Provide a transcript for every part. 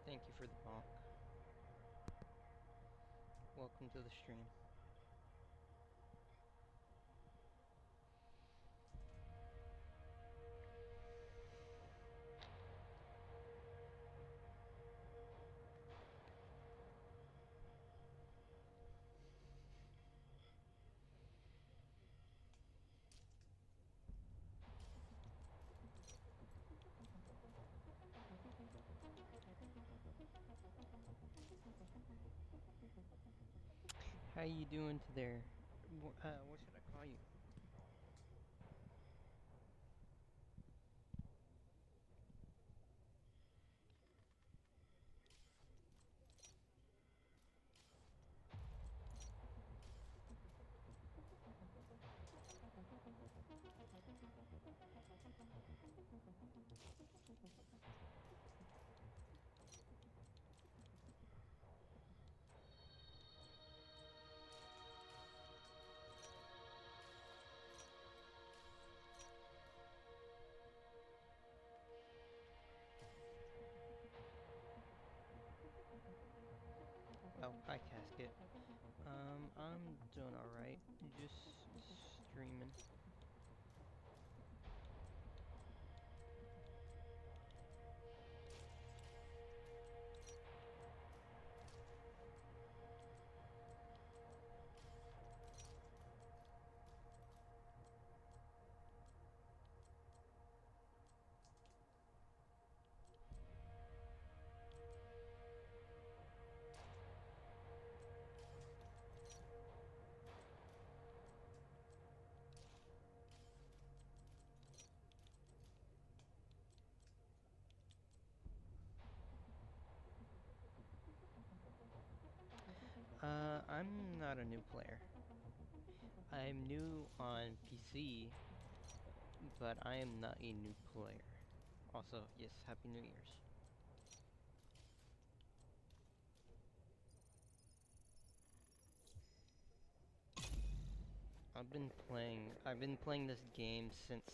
Thank you for the bonk. Welcome to the stream. How you doing today? What should I call you? Oh, hi Casket. I'm doing alright. Just streaming. I'm not a new player. I'm new on PC, but I am not a new player. Also, yes, Happy New Year's. I've been playing this game since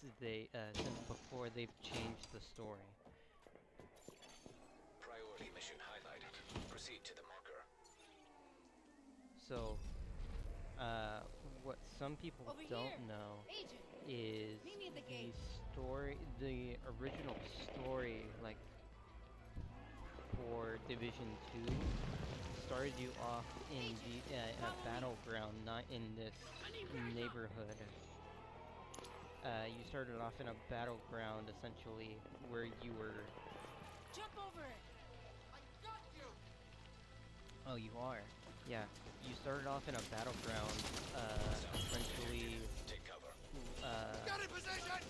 before they've changed the story. Priority mission highlighted. Proceed to the marker. So, what some people Over don't here. know Agent, is meet me at the the gate. the original story, like, for Division 2, started you off in in a battleground, not in this neighborhood. You started off in a battleground, essentially, where you were... Jump over it. Oh, you are? Yeah. You started off in a battleground, essentially, Take cover. Got in position!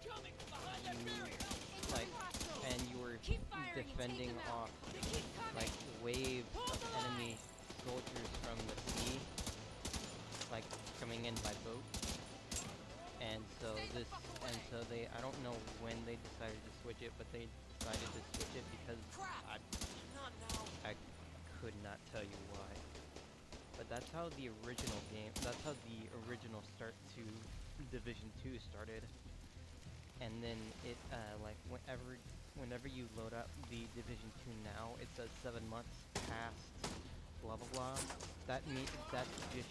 Coming behind that barrier. Like, and you were defending off, like, waves of enemy soldiers from the sea, like, coming in by boat. And so they, I don't know when they decided to switch it, but they decided to switch it because I could not tell you why. But that's how the original game, that's how the original start to Division 2 started. And then it, like, whenever you load up the Division 2 now, it says 7 months past blah blah blah. That's just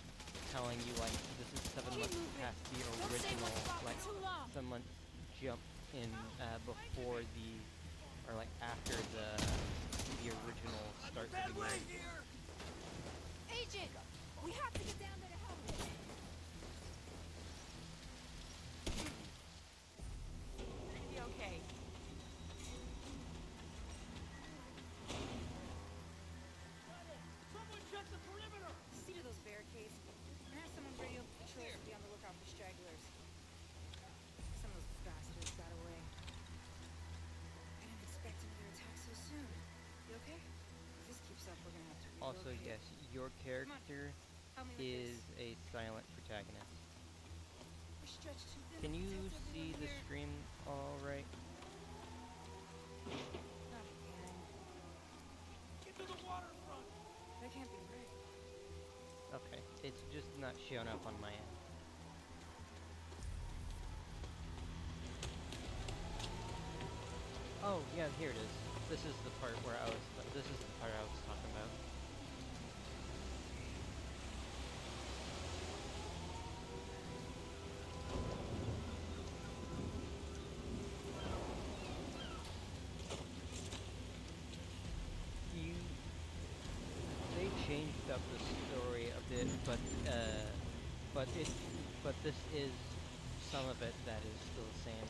telling you, like, this is 7 months past the original, like, 7 months jump in, before the, or like, after the original start to the game. Agent, we have to get down there to help him. Be okay. Someone check the perimeter! See to those barricades. And have someone radio patrols to be on the lookout for stragglers. Some of those bastards got away. I didn't expect another attack so soon. You okay? If this keeps up, we're gonna have to Also, relocate. yes, your character Help me with is this. a silent protagonist. We're stretched too thin Can to you protect see everyone the here. stream all right? Not again. Get to the waterfront! That can't be right. Okay, it's just not showing up on my end. Oh, yeah, here it is. This is the part where I was. This is the part I was talking about. You. They changed up the story a bit, but it, but this is some of it that is still the same.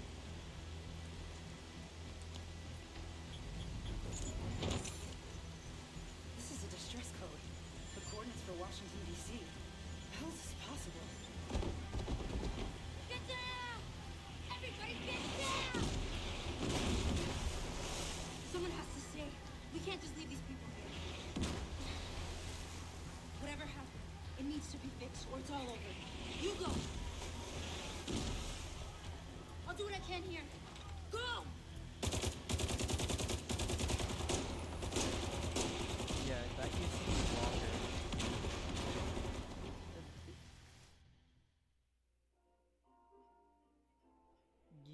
This is a distress code. The coordinates for Washington, D.C. How is this possible? Get down! Everybody get down! Someone has to stay. We can't just leave these people here. Whatever happened, it needs to be fixed or it's all over. You go! I'll do what I can here. Go! Yeah, that used to be longer.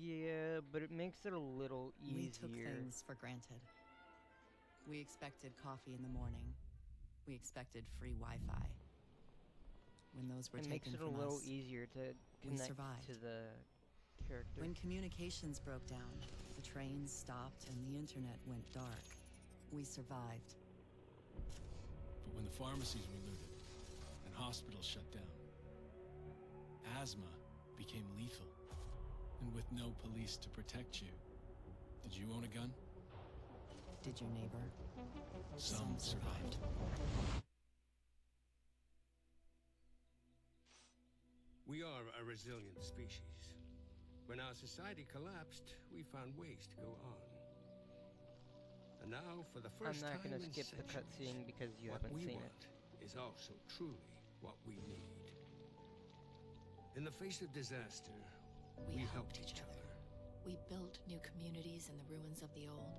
Yeah, but it makes it a little easier. We took things for granted. We expected coffee in the morning. We expected free Wi-Fi. When those were It makes taken it a from little us, easier to we connect survived. to the character. when communications broke down, the trains stopped and the internet went dark, we survived. But when the pharmacies were looted and hospitals shut down, asthma became lethal. And with no police to protect you, did you own a gun? Did your neighbor? Some survived. We are a resilient species. When our society collapsed, we found ways to go on. And now, for the I'm first not time gonna in skip the centuries, cutscene because you what haven't we seen want is also truly what we need. In the face of disaster, we helped each other. We built new communities in the ruins of the old.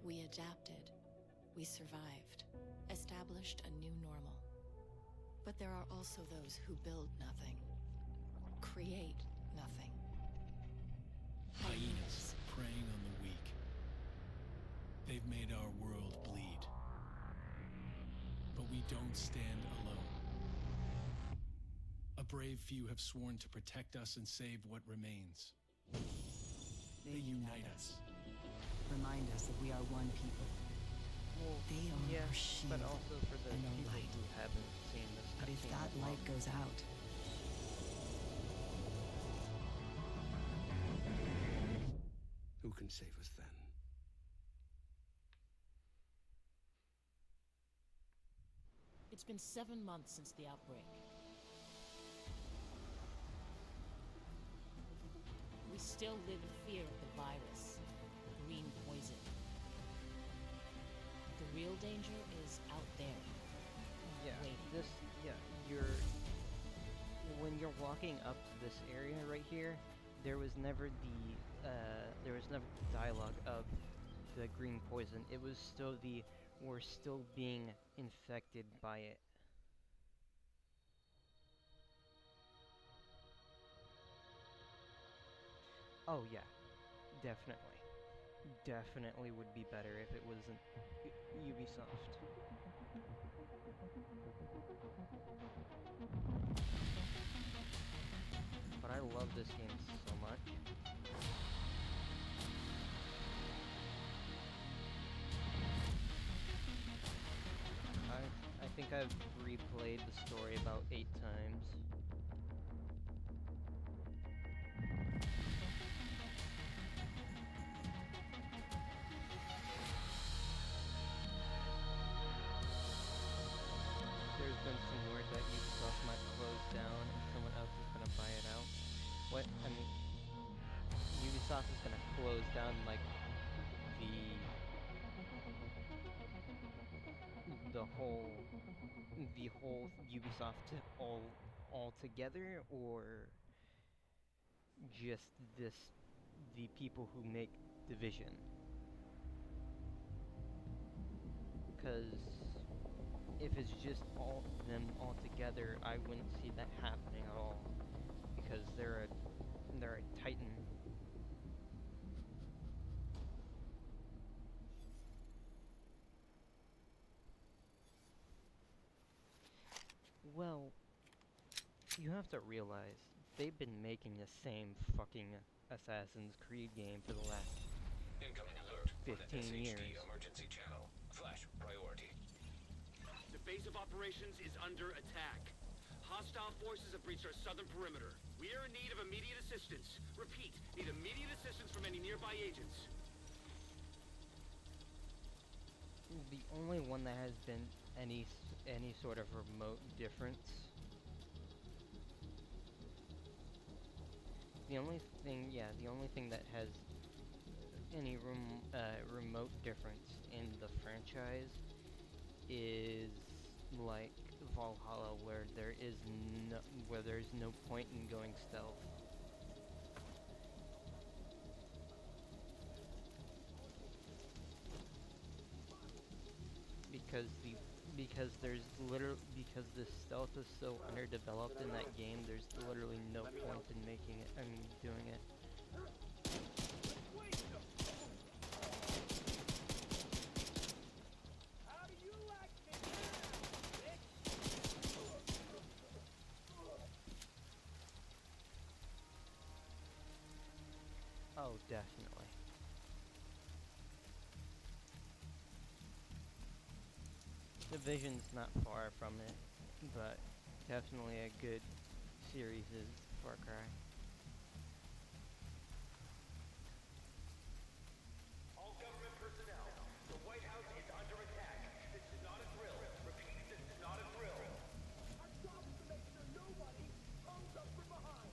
We adapted. We survived. Established a new normal. But there are also those who build nothing. Create nothing. Hyenas preying on the weak. They've made our world bleed. But we don't stand alone. A brave few have sworn to protect us and save what remains. They unite us. Remind us that we are one people. Well, They are yeah, our shield but also for the and our people light. who haven't seen this But if cutscene that as well. light goes out, Who can save us then? It's been 7 months since the outbreak. We still live in fear of the virus, the green poison. The real danger is out there. Yeah, waiting. when you're walking up to this area right here, there was never the dialogue of the green poison. It was still we're still being infected by it. Oh yeah, definitely. Definitely would be better if it wasn't Ubisoft. But I love this game so much. I think I've replayed the story about 8 times. There's been some word that Ubisoft might close down and someone else is gonna buy it out. What? I mean, Ubisoft is gonna close down like the whole Ubisoft all together, or just the people who make Division? Because if it's just all together, I wouldn't see that happening at all. Because they're a titan. Well, you have to realize they've been making the same fucking Assassin's Creed game for the last Incoming alert from the 15 SHD years. emergency channel. Flash priority. The base of operations is under attack. Hostile forces have breached our southern perimeter. We are in need of immediate assistance. Repeat, need immediate assistance from any nearby agents. The only one that has been any sort of remote difference. The only thing that has any remote difference in the franchise is like Valhalla, where there's no point in going stealth. Because the stealth is so underdeveloped in that game, there's literally no point in doing it. How do you like me now, bitch? Oh, definitely. Division's not far from it, but definitely a good series is Far Cry. All government personnel, the White House is under attack. This is not a drill. Repeat, this is not a drill. Our job is to make sure nobody comes up from behind.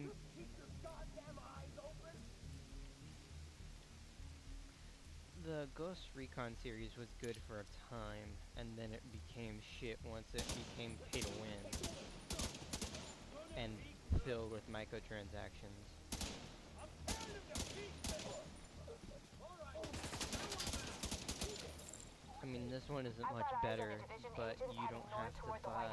Just keep your goddamn eyes open. The Ghost Recon series was good for a time, and then it became shit once it became pay to win and filled with microtransactions. I'm tired of defeat. All right. I mean, this one isn't much better, but you don't have to buy.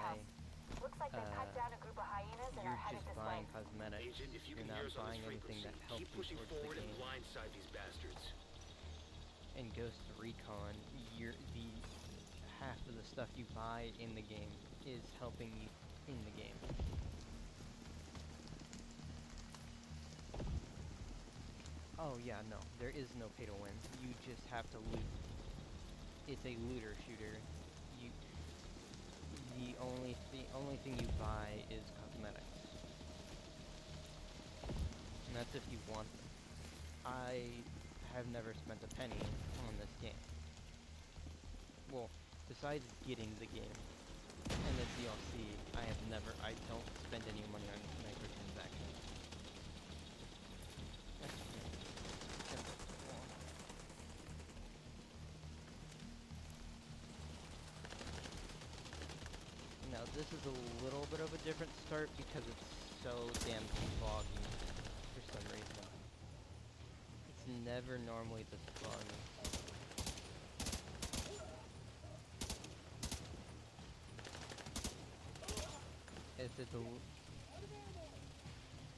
Looks like they cut down a group of hyenas and are You're headed just this buying way. cosmetics. Agent, if you You're can not hear us on buying this anything frequency, that helps keep you pushing towards forward the and game. blindside these bastards. In Ghost Recon, the half of the stuff you buy in the game is helping you in the game. Oh yeah, no, there is no pay to win. You just have to loot. It's a looter shooter. The only thing you buy is cosmetics, and that's if you want them. I have never spent a penny on this game. Well, besides getting the game and the DLC, I don't spend any money on microtransactions. Now this is a little bit of a different start because it's so damn foggy for some reason. It's never normally this foggy.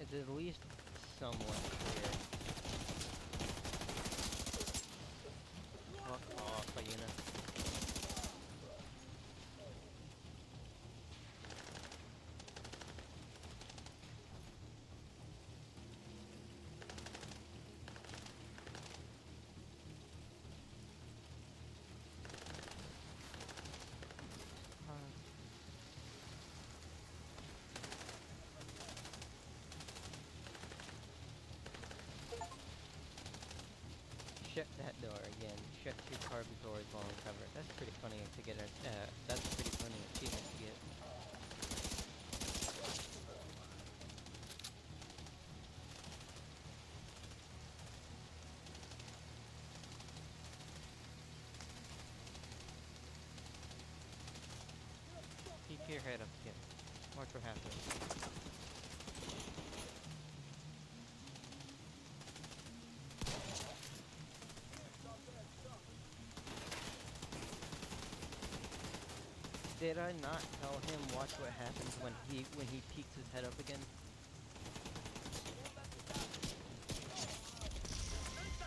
It's at least somewhat clear. Fuck off, hyena. Shut that door again. Shut your car doors while in cover. That's pretty funny to get a. That's a pretty funny achievement to get. Keep your head up, kid. Watch what happens. Did I not tell him watch what happens when he peeks his head up again?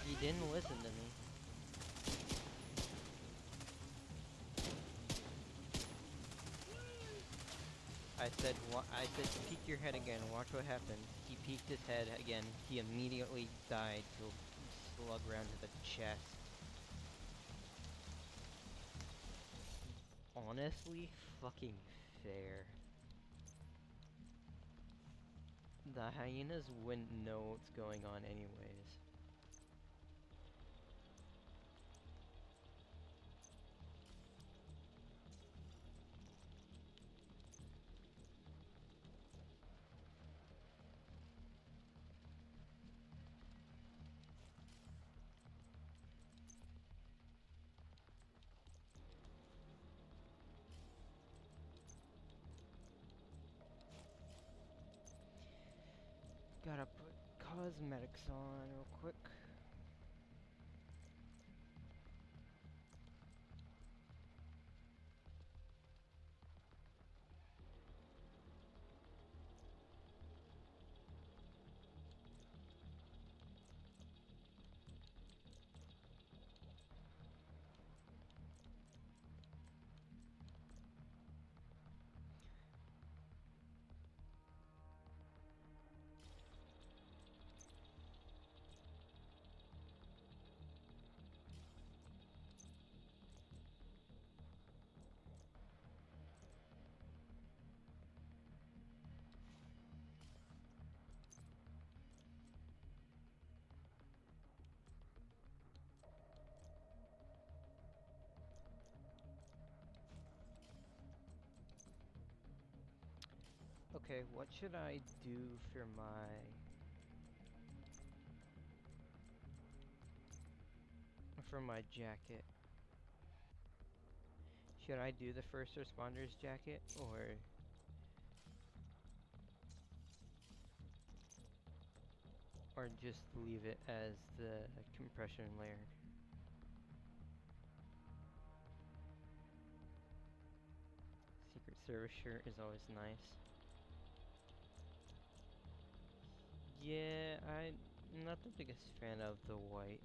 He didn't listen to me. I said peek your head again. Watch what happened. He peeked his head again. He immediately died to a slug round to the chest. Honestly, fucking fair. The hyenas wouldn't know what's going on anyways. Gotta put cosmetics on real quick. Okay, what should I do for my jacket? Should I do the first responders jacket or just leave it as the compression layer? Secret Service shirt is always nice. Yeah, I'm not the biggest fan of the white.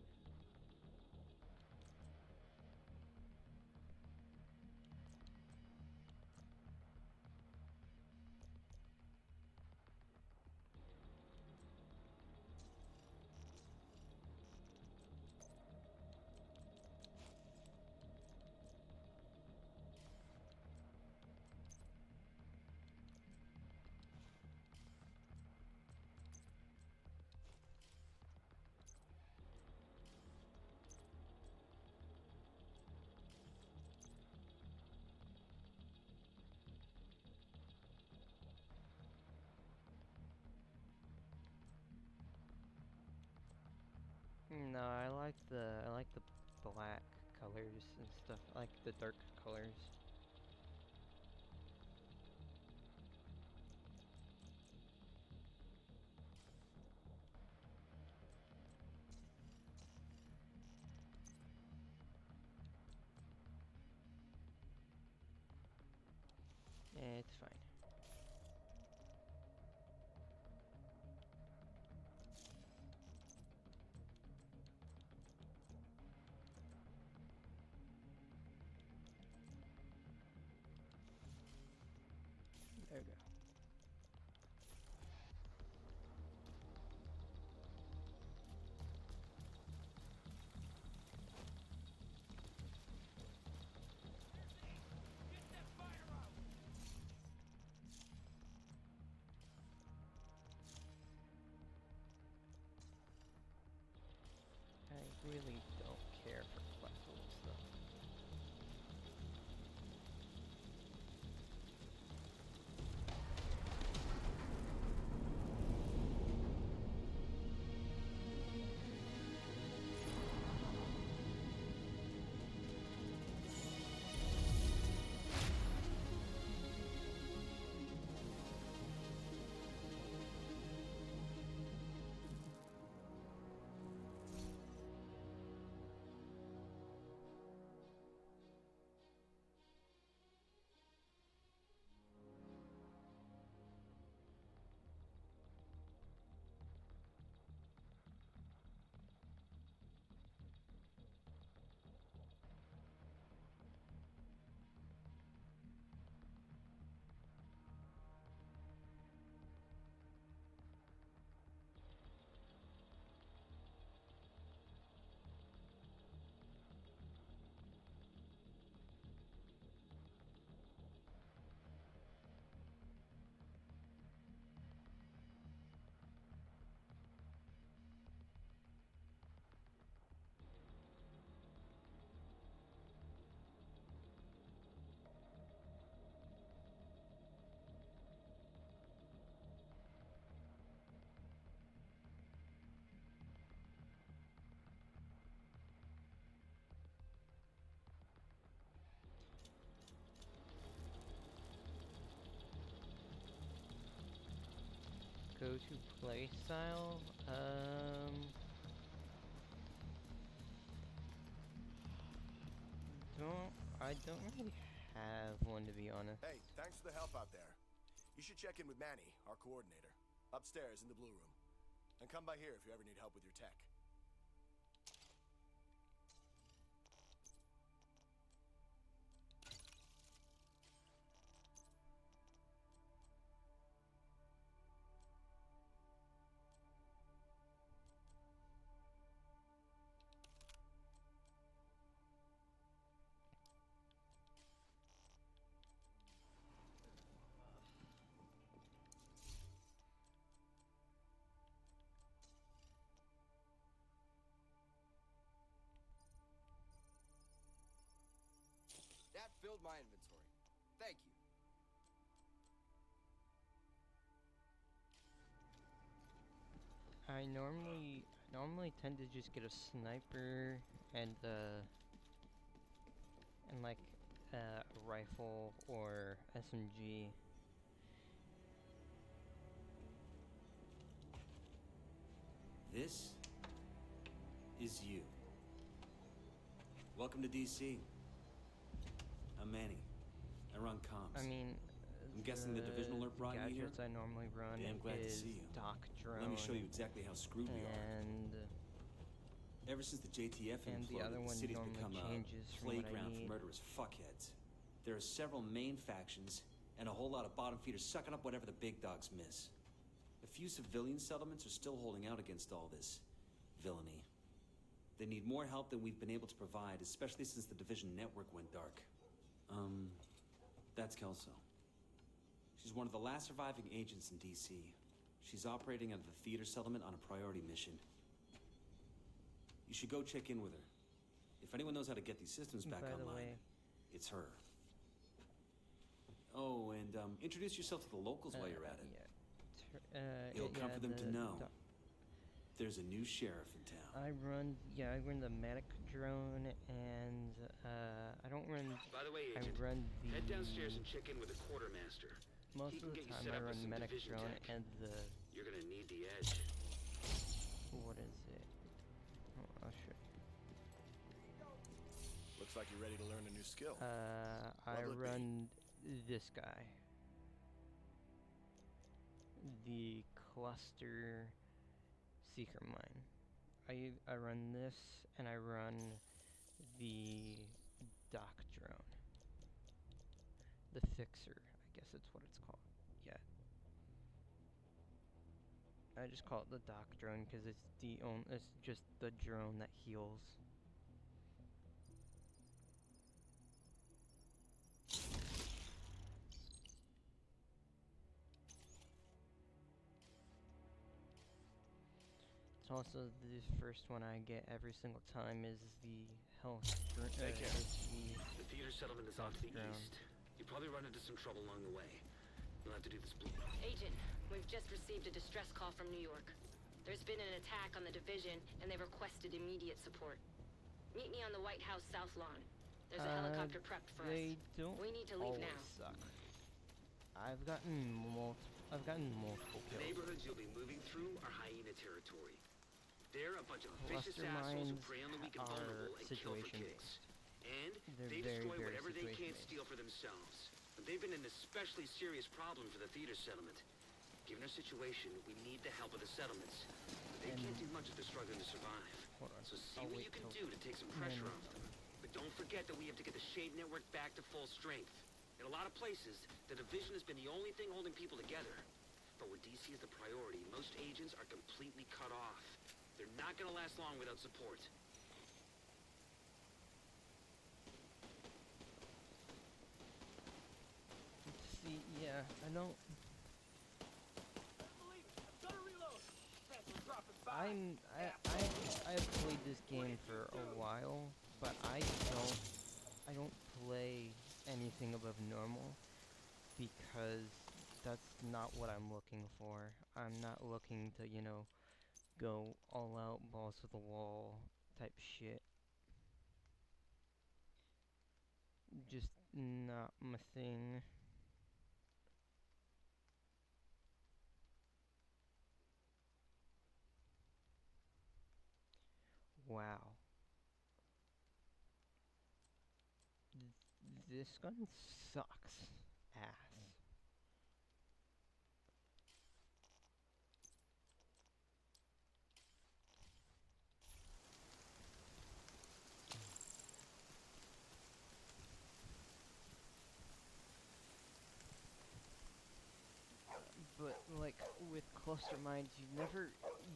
No, I like the black colors and stuff. I like the dark colors. It's fine. There we go. I really don't care for collectible stuff. go-to play style? I don't really have one, to be honest. Hey, thanks for the help out there. You should check in with Manny, our coordinator, upstairs in the blue room. And come by here if you ever need help with your tech. That filled my inventory. Thank you. I normally tend to just get a sniper and like a rifle or SMG. This is you. Welcome to DC. I'm Manny. I run comms. I mean, I'm guessing the division alert brought you here? gadgets I normally run Damn glad to is see you. Doc Drone. Let me show you exactly how screwed we are. And Ever since the JTF and the imploded, other the one city's normally become a changes from what I playground for need. murderous fuckheads. There are several main factions, and a whole lot of bottom feeders sucking up whatever the big dogs miss. A few civilian settlements are still holding out against all this villainy. They need more help than we've been able to provide, especially since the division network went dark. That's Kelso. She's one of the last surviving agents in DC. She's operating out of the theater settlement on a priority mission. You should go check in with her. If anyone knows how to get these systems back By the online, way, it's her. Oh, and introduce yourself to the locals while you're at it. It'll comfort them to know there's a new sheriff in town. I run the medic drone, and I don't run. By the way, I Agent, run the. head downstairs and check in with the quartermaster. Most He of can the get you time, set I up with run some medic division drone tech. and the. You're gonna need the edge. What is it? Oh, I'll show you. Looks like you're ready to learn a new skill. I What'll it be? run this guy. The cluster seeker mine. I run this, and I run the doc drone. The fixer, I guess that's what it's called. Yeah. I just call it the doc drone because it's just the drone that heals. It's also the first one I get every single time is the health drone. Take care. The theater settlement is off to the east. You probably run into some trouble along the way. You'll have to do this blue. Agent, we've just received a distress call from New York. There's been an attack on the division, and they requested immediate support. Meet me on the White House South Lawn. There's a helicopter prepped for us. They don't We need to leave always now. suck. I've gotten multiple The kills. neighborhoods you'll be moving through are hyena territory. They're a bunch of vicious Cluster assholes who mines prey on the weak and are vulnerable and kill for situation kicks. And They're they very, destroy very whatever they situation can't based. steal for themselves. But they've been an especially serious problem for the theater settlement. Given our situation, we need the help of the settlements. They can't do much if they're struggling to survive. So see what you can do to take some pressure off them. But don't forget that we have to get the Shade Network back to full strength. In a lot of places, the division has been the only thing holding people together. But where DC is the priority, most agents are completely cut off. They're not gonna last long without support. See, yeah, I don't. I've played this game for a while, but I don't play anything above normal because that's not what I'm looking for. I'm not looking to, go all out, balls to the wall type shit. Just not my thing. Wow. This gun sucks ass. But like with cluster mines,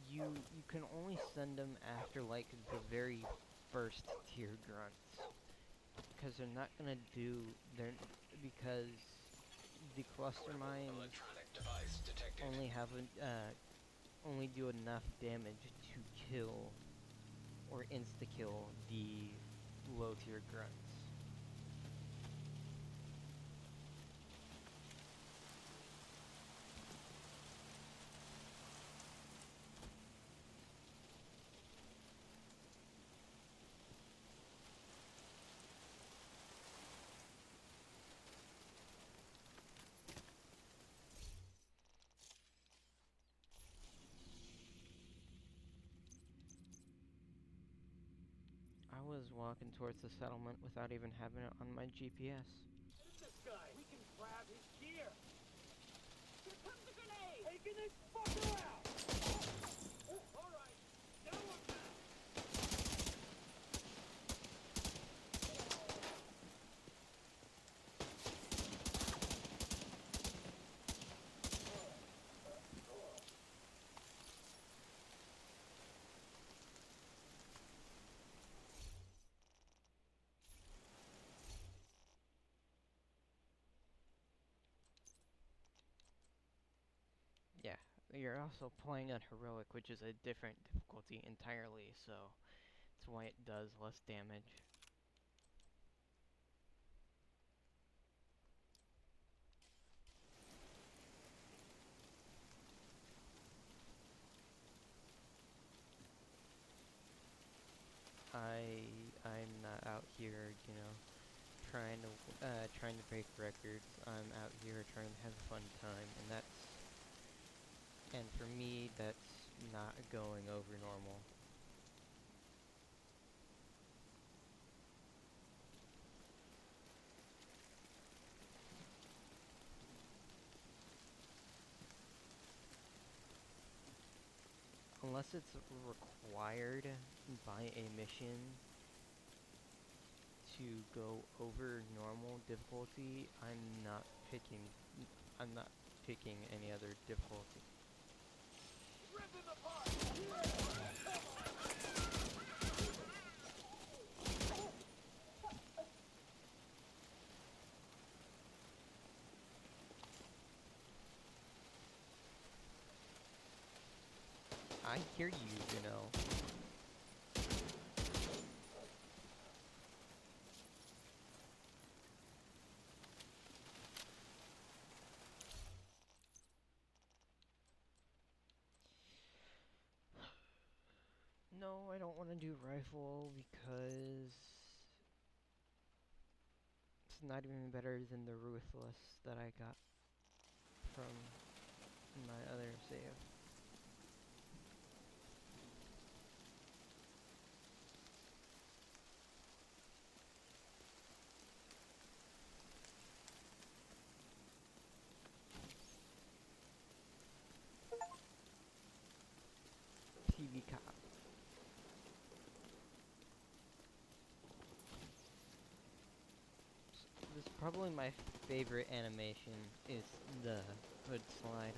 you can only send them after like the very first tier grunts, because they're not gonna do because the cluster mines Electronic device detected. only do enough damage to kill or insta kill the low tier grunts. I was walking towards the settlement without even having it on my GPS. This guy. We can grab his gear. Here comes the grenade. Taking this fucker out. All right. Now I'm back. Yeah, you're also playing on heroic, which is a different difficulty entirely, so that's why it does less damage. I'm not out here, trying to break records. I'm out here trying to have a fun time, and for me, that's not going over normal. Unless it's required by a mission to go over normal difficulty, I'm not picking any other difficulty. Rip him apart. I hear you, No, I don't want to do rifle because it's not even better than the Ruthless that I got from my other save. TV cop. This is probably my favorite animation is the hood slide.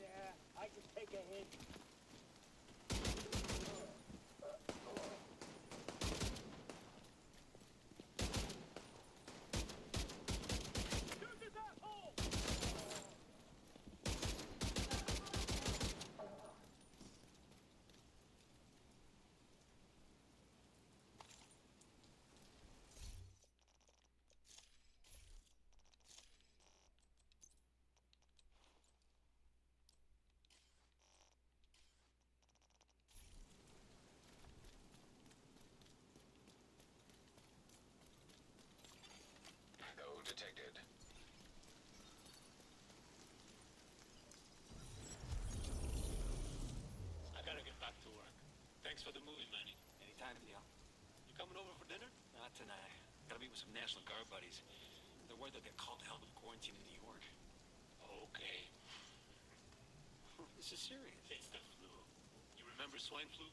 Yeah, I can take a hit. Shoot this asshole! Echo detected. Thanks for the movie, Manny. Anytime, Theo. You coming over for dinner? Not tonight. Gotta meet with some National Guard buddies. They're worried they'll get called to help with quarantine in New York. Okay. This is serious. It's the flu. You remember swine flu?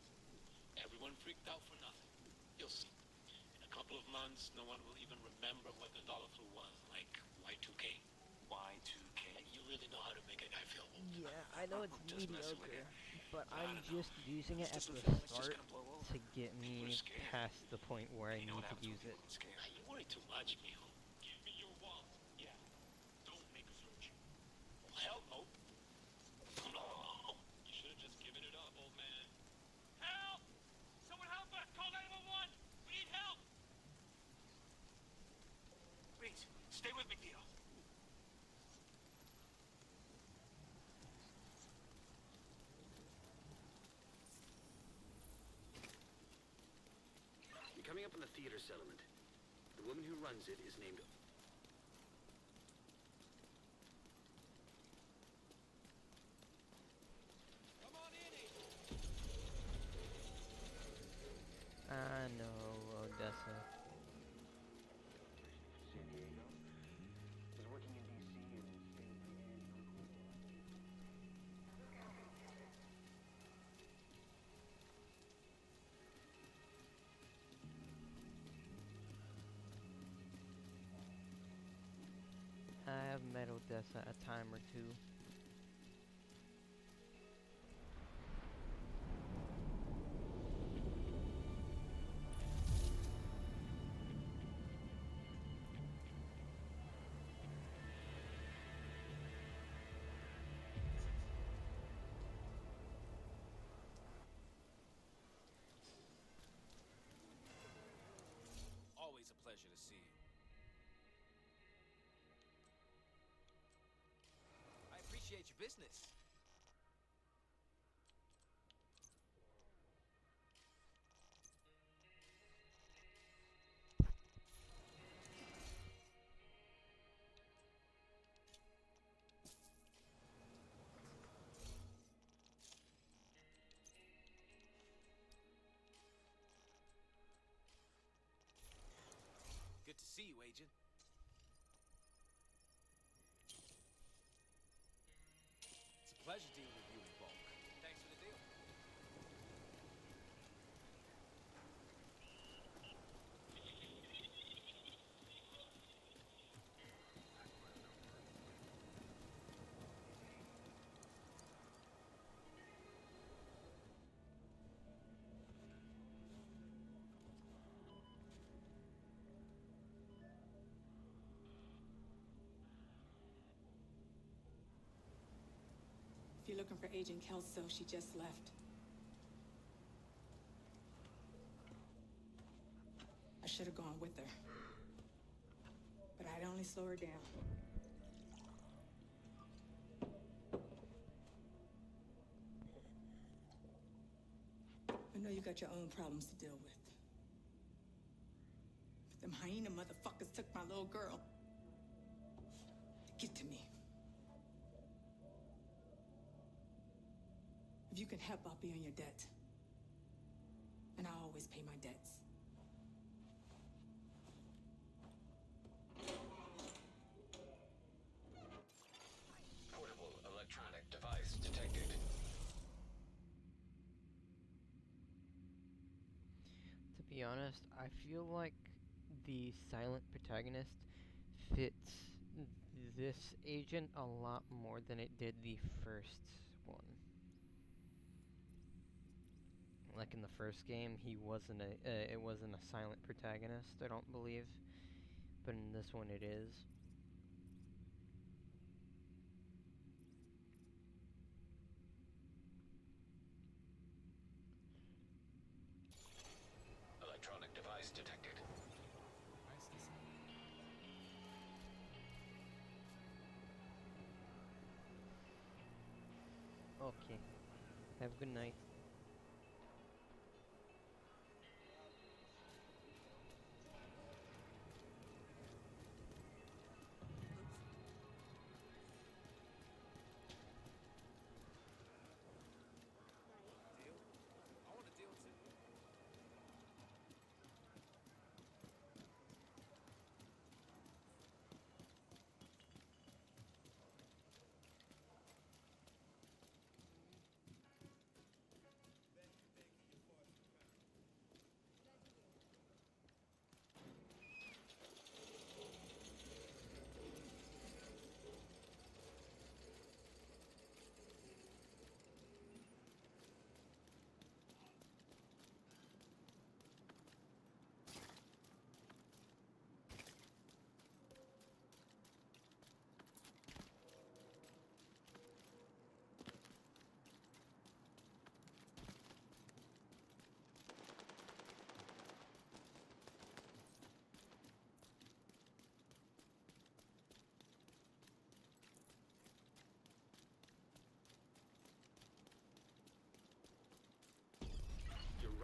Everyone freaked out for nothing. You'll see. In a couple of months, no one will even remember what the dollar flu was, like Y2K. Y2K. You really know how to make a guy feel old. Yeah, I know it's Just messing with mediocre, you. but I I'm don't know. just using it at This the doesn't feel like it's just start gonna blow over. to get People me are scared. past the point where I You know need what to happens when use it. people get scared. You worry too much, mijo. Give me your wallet. Yeah. Don't make us hurt you. Well, hell no. No. You should have just given it up, old man. Help! Someone help us! Call 911! We need help! Please, stay with me, Theo. You're coming up on the theater settlement. The woman who runs it is named... I know, Odessa. I have met Odessa a time or two. Always a pleasure to see you. I appreciate your business. Good to see you, Agent. It's a pleasure dealing with you in bulk. Thanks for the deal. If you're looking for Agent Kelso, she just left. I should have gone with her. But I'd only slow her down. I know you got your own problems to deal with. But them hyena motherfuckers took my little girl. Get to me. If you can help, I'll be on your debt. And I always pay my debts. Portable electronic device detected. To be honest, I feel like the silent protagonist fits this agent a lot more than it did the first one. Like in the first game, it wasn't a silent protagonist, I don't believe, but in this one it is. Electronic device detected. Okay. Have a good night. Deal? I want to deal too.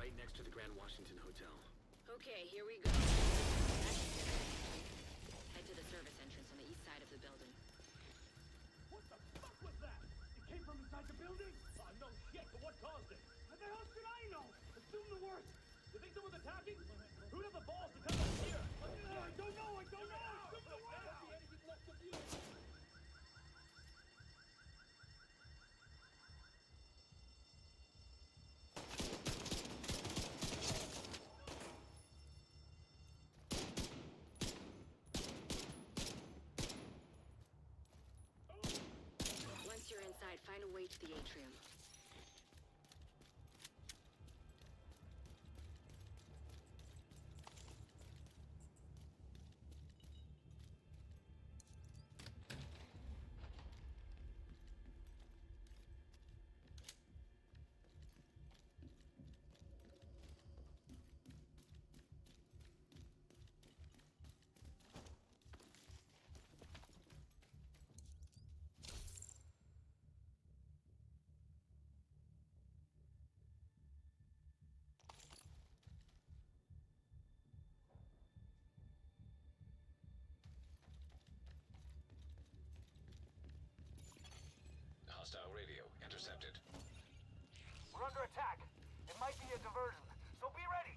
right next to the Grand Washington Hotel. Okay, here we go. That's it. Head to the service entrance on the east side of the building. What the fuck was that? It came from inside the building? Oh, no shit, but what caused it? How the hell should I know? Assume the worst. You think someone's attacking? Who'd have the balls to come out here? I don't know, I don't know! Assume the worst! That's the anything left of you! Once you're inside, find a way to the atrium. Hostile radio intercepted. We're under attack. It might be a diversion, so be ready.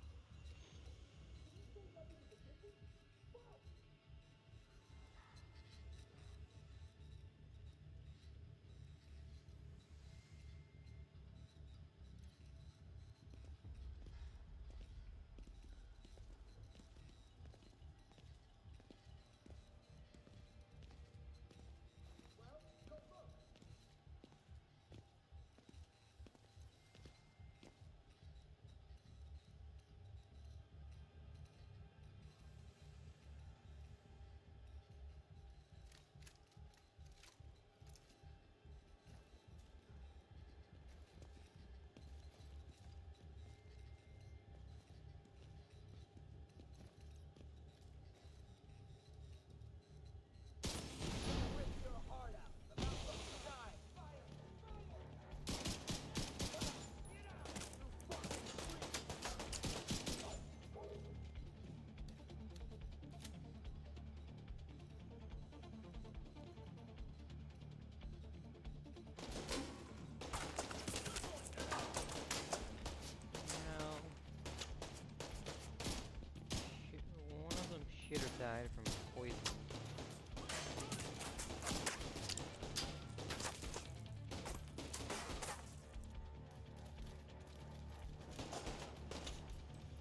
Should have died from poison.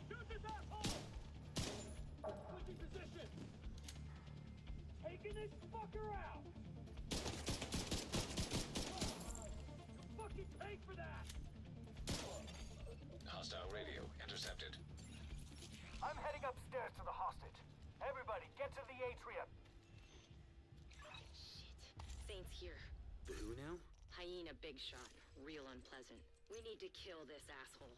Shoot this asshole! Switching position! Taking this fucker out! You fucking pay for that! Hostile radio intercepted. I'm heading upstairs to the hostage. Everybody, get to the atrium. Shit. Saint's here. The who now? Hyena big shot. Real unpleasant. We need to kill this asshole.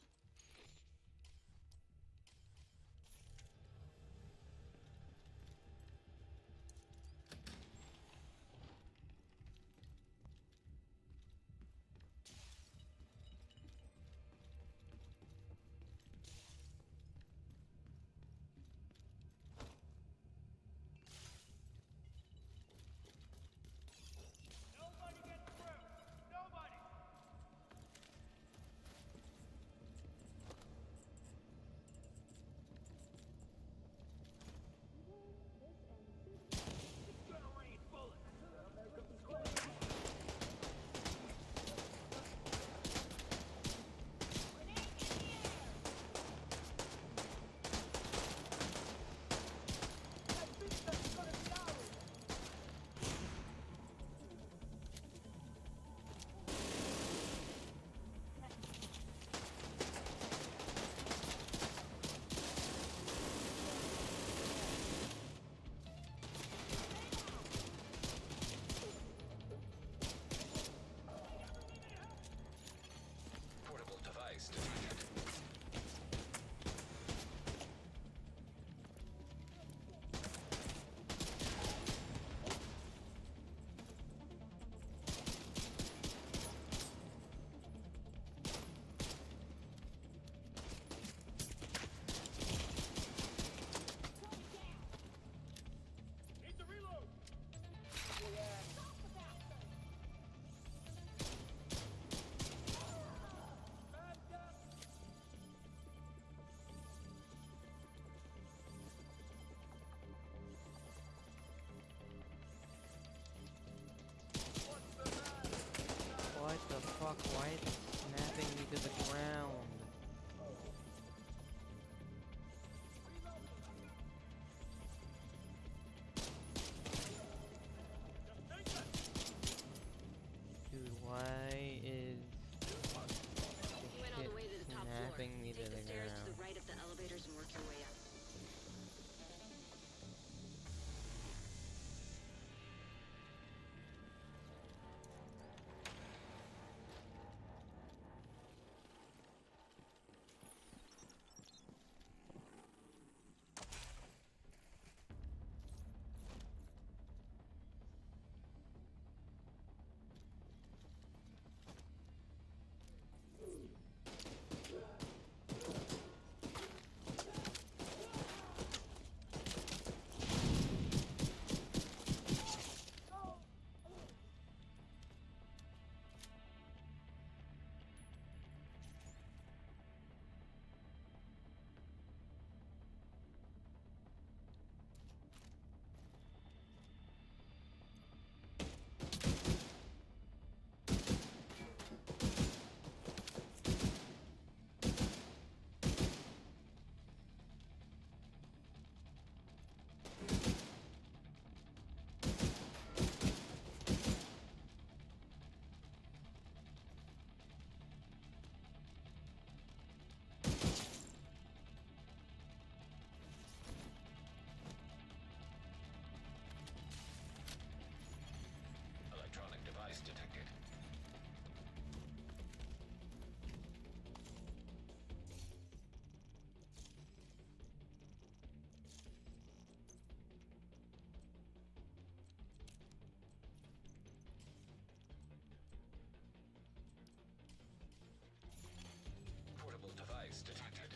Nobody get through! Nobody! strapping me to Take the the stairs to ground. the right of the elevators and work your way up. Electronic device detected. Portable device detected.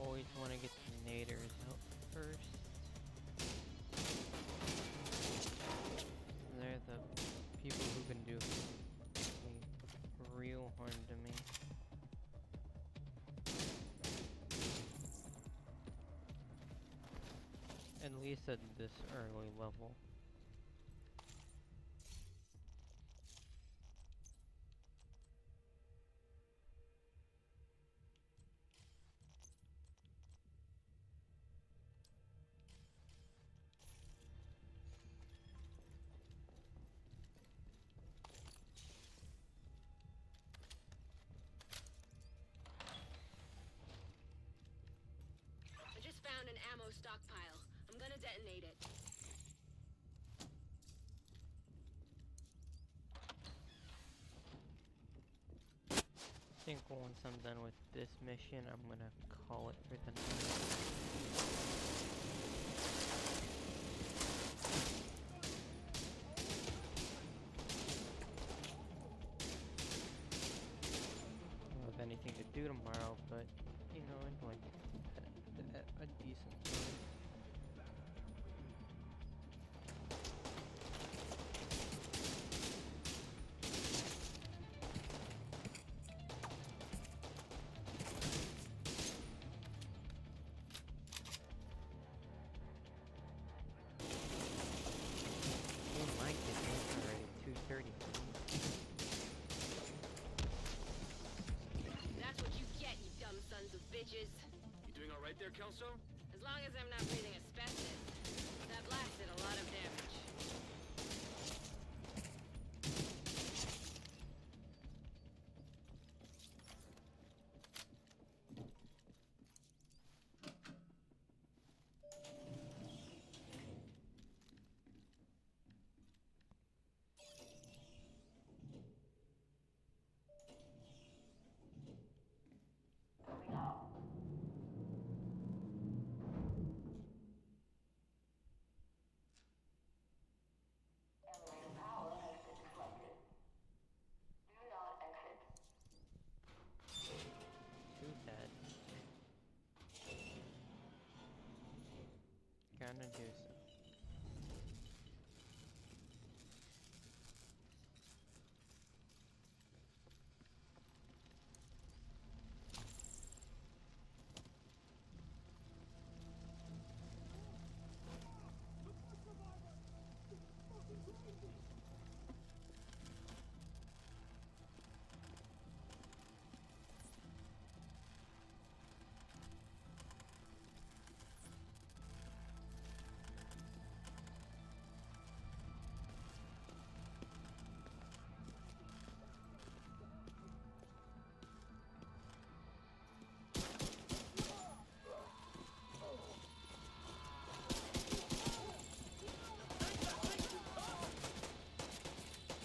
Always want to get the naders out first. They're the people who can do real harm to me. At least at this early level. I just found an ammo stockpile. I'm gonna detonate it. think once I'm done with this mission, I'm gonna call it for the night. Don't have anything to do tomorrow, but you know, in like a decent time. Oh my goodness, already 2:30. That's what you get, you dumb sons of bitches. You doing all right there, Kelso? As long as I'm not breathing asbestos. That blast did a lot of damage. Too bad. Gonna do so.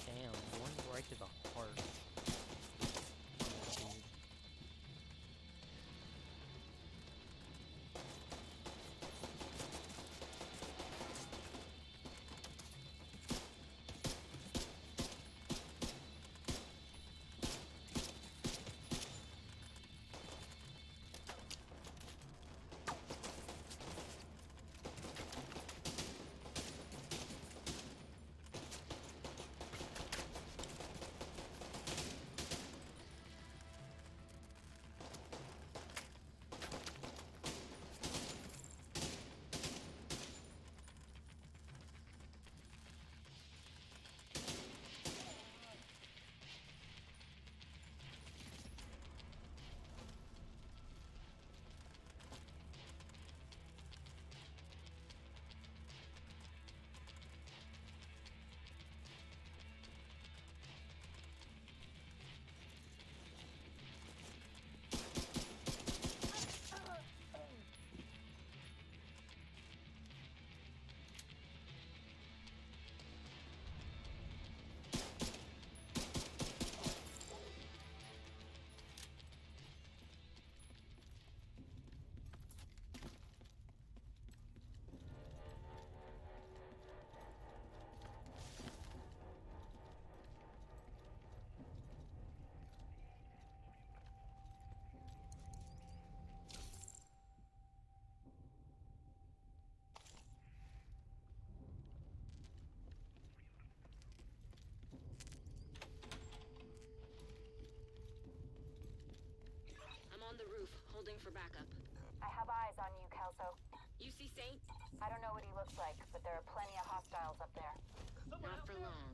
Damn, one right to the heart. Dude. I'm on the roof, holding for backup. I have eyes on you, Kelso. You see Saint? I don't know what he looks like, but there are plenty of hostiles up there. Not for long.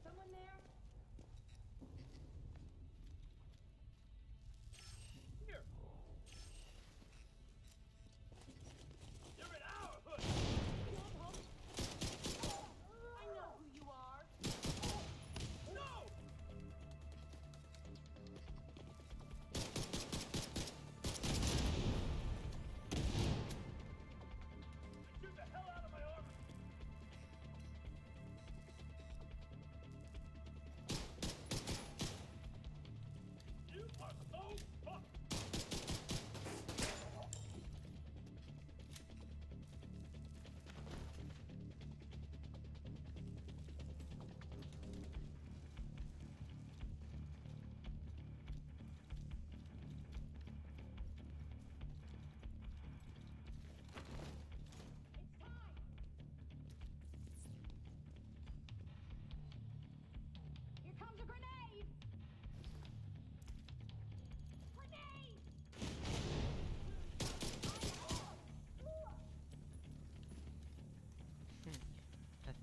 Someone there? Here.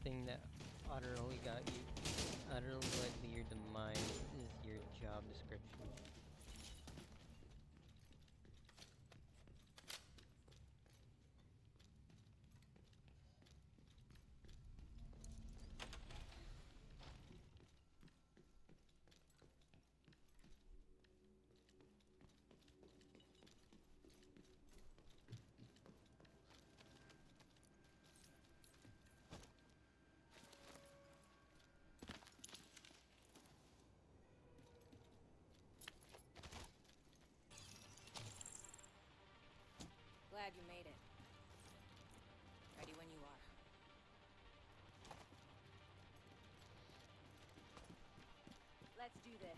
thing that utterly led to your demise is your job description. Glad you made it. Ready when you are. Let's do this.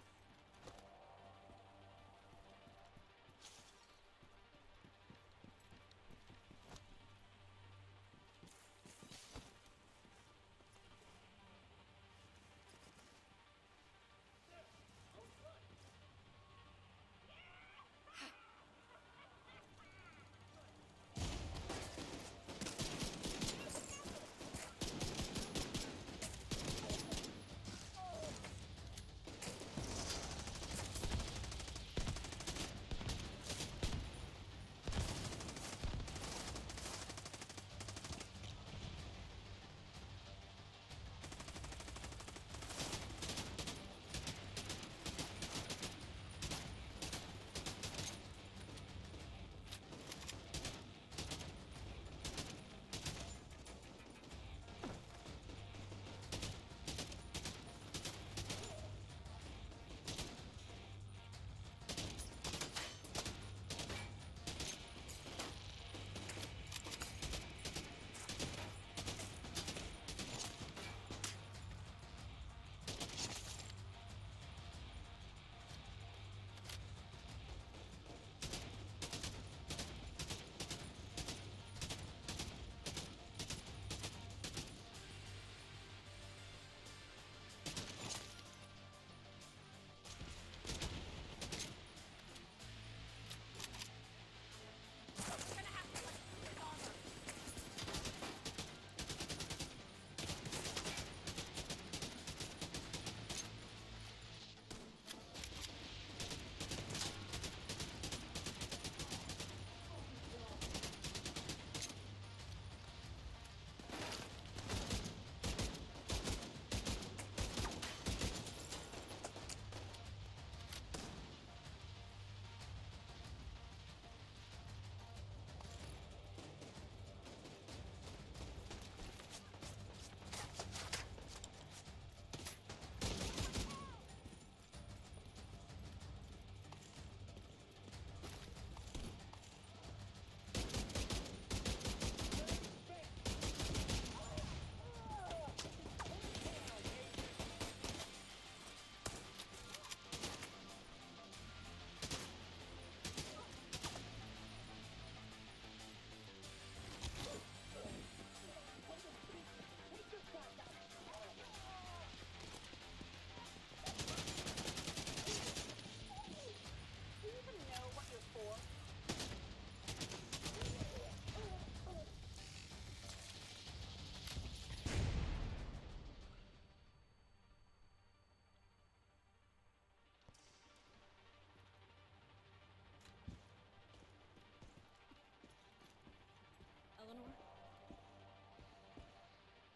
Eleanor?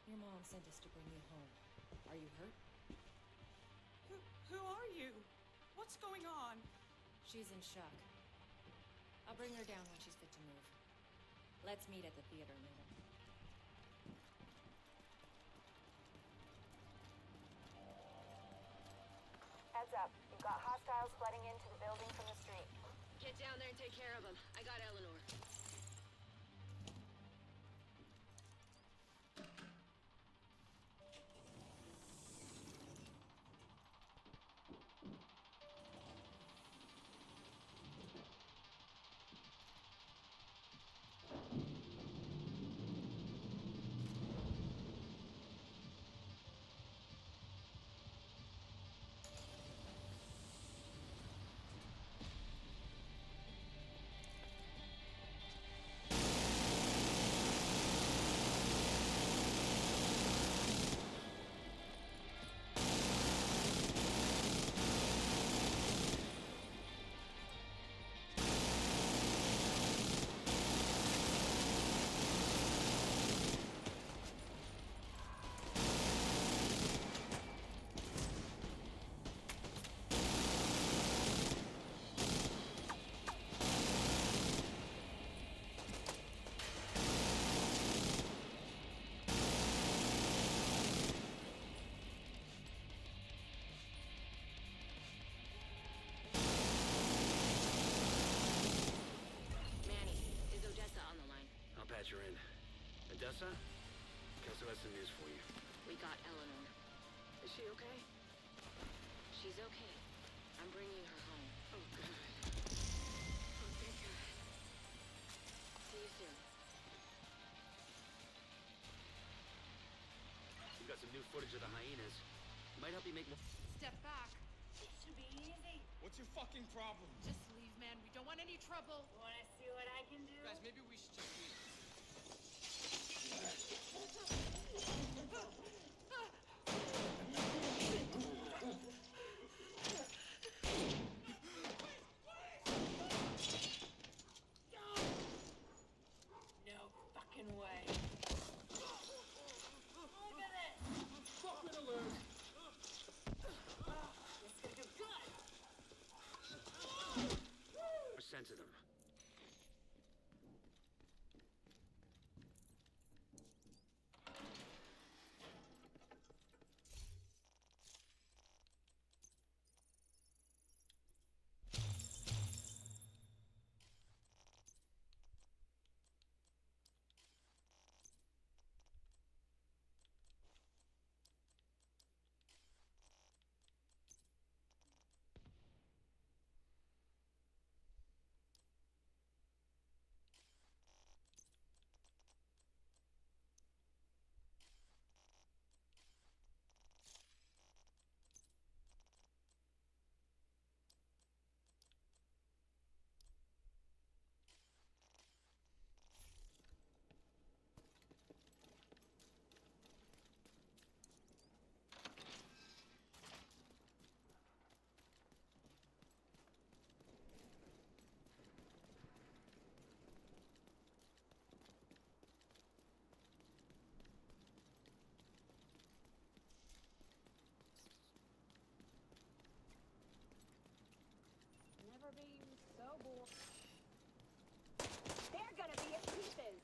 Your mom sent us to bring you home. Are you hurt? Who are you? What's going on? She's in shock. I'll bring her down when she's fit to move. Let's meet at the theater later. Heads up. You've got hostiles flooding into the building from the street. Get down there and take care of them. I got Eleanor. Odessa? Kelso has some news for you. We got Eleanor. Is she okay? She's okay. I'm bringing her home. Oh, God. Oh, thank God. See you soon. We've got some new footage of the hyenas. Might help you make more... Step back. It should be easy. What's your fucking problem? Just leave, man. We don't want any trouble. Wanna see what I can do? Guys, maybe we should just leave. No fucking way. Look at it. Fucking alert. It's gonna go good. Percent of them. Never been so bored. They're gonna be in pieces.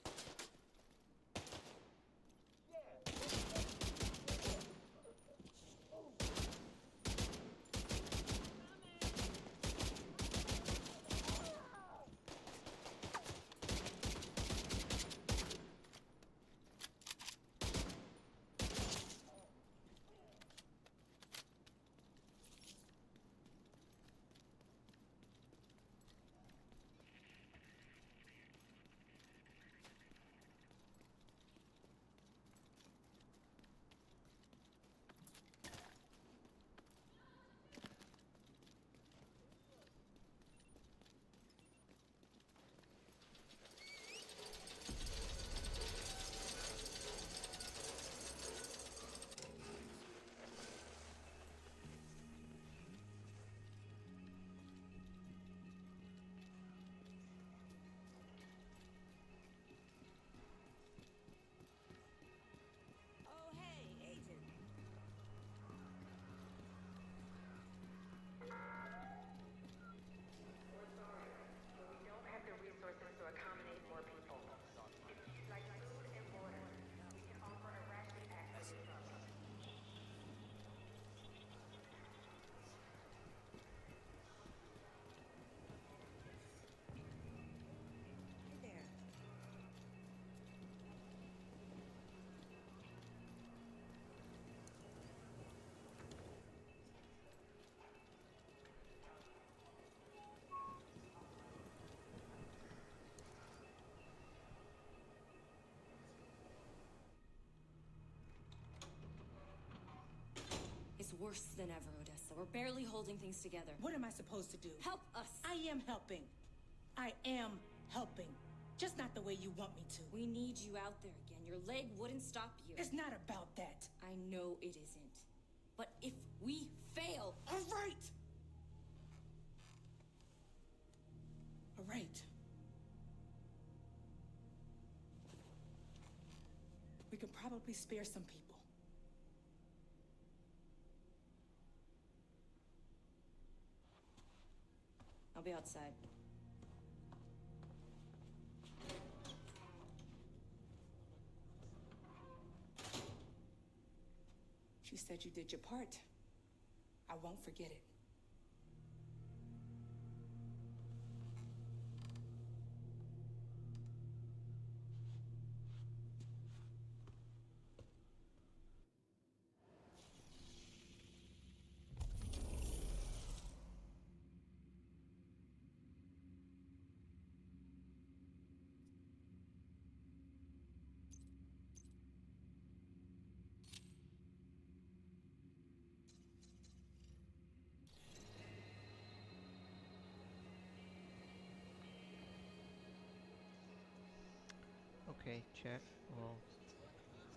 Oh, hey, Agent. We're sorry, but we don't have the resources to accommodate more people. It's like food and water. We can offer a ration access truck. Hey there. It's worse than ever, Odessa. We're barely holding things together. What am I supposed to do? Help us! I am helping. I am helping. Just not the way you want me to. We need you out there again. Your leg wouldn't stop you. It's not about that. I know it isn't. But if we fail... All right! All right. We can probably spare some people. I'll be outside. She said you did your part. I won't forget it. Okay, chat. Well,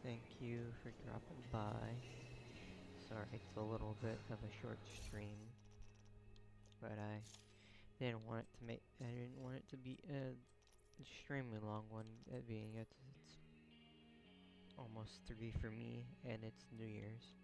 thank you for dropping by. Sorry, it's a little bit of a short stream, but I didn't want it to be an extremely long one, being it's almost 3 for me, and it's New Year's.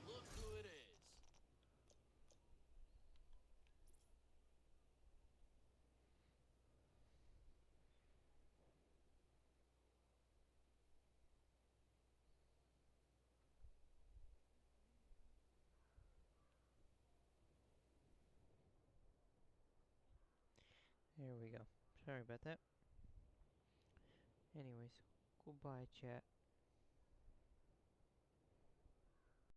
Look who it is. There we go. Sorry about that. Anyways, goodbye, chat.